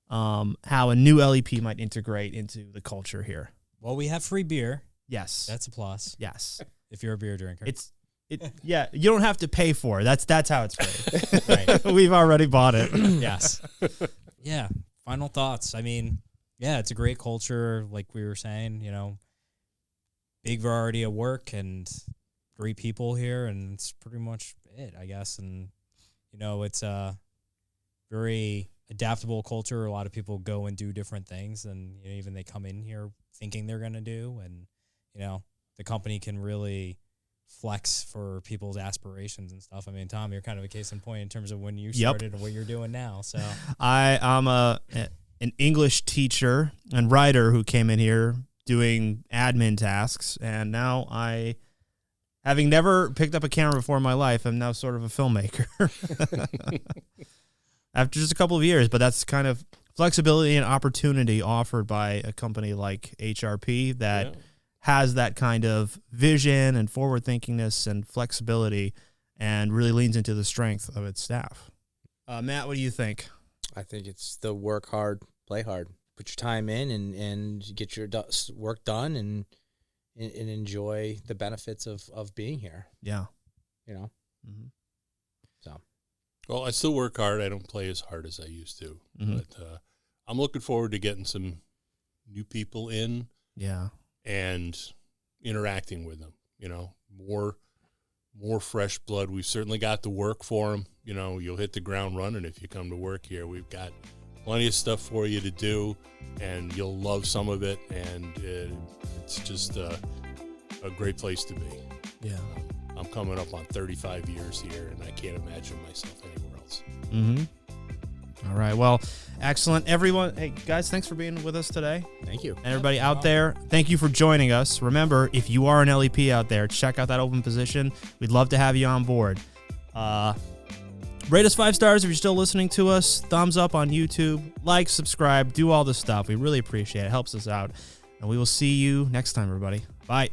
how a new LEP might integrate into the culture here? Well, we have free beer. Yes. That's a plus. Yes. If you're a beer drinker. Yeah, you don't have to pay for it. That's how it's free. Right. We've already bought it. Yes. Yeah. Final thoughts. I mean, yeah, it's a great culture, like we were saying, big variety of work and great people here, and it's pretty much it, I guess. And, it's a very adaptable culture. A lot of people go and do different things, and even they come in here thinking they're going to do, and, the company can really flex for people's aspirations and stuff. I mean, Tom, you're kind of a case in point in terms of when you started and what you're doing now. So I'm an English teacher and writer who came in here doing admin tasks, and now having never picked up a camera before in my life, I'm now sort of a filmmaker. After just a couple of years, but that's kind of flexibility and opportunity offered by a company like HRP that has that kind of vision and forward-thinkingness and flexibility and really leans into the strength of its staff. Matt, what do you think? I think it's the work hard, play hard. Put your time in and get your work done and enjoy the benefits of being here. Yeah. Mm-hmm. So. Well, I still work hard. I don't play as hard as I used to. Mm-hmm. But I'm looking forward to getting some new people in. Yeah. And interacting with them, more fresh blood. We've certainly got the work for them. You'll hit the ground running if you come to work here. We've got plenty of stuff for you to do, and you'll love some of it. And it's just a great place to be. Yeah. I'm coming up on 35 years here, and I can't imagine myself anywhere else. Mm-hmm. All right. Well, excellent. Everyone, hey, guys, thanks for being with us today. Thank you. And everybody out there, thank you for joining us. Remember, if you are an LEP out there, check out that open position. We'd love to have you on board. Rate us 5 stars if you're still listening to us. Thumbs up on YouTube. Like, subscribe, do all this stuff. We really appreciate it. It helps us out. And we will see you next time, everybody. Bye.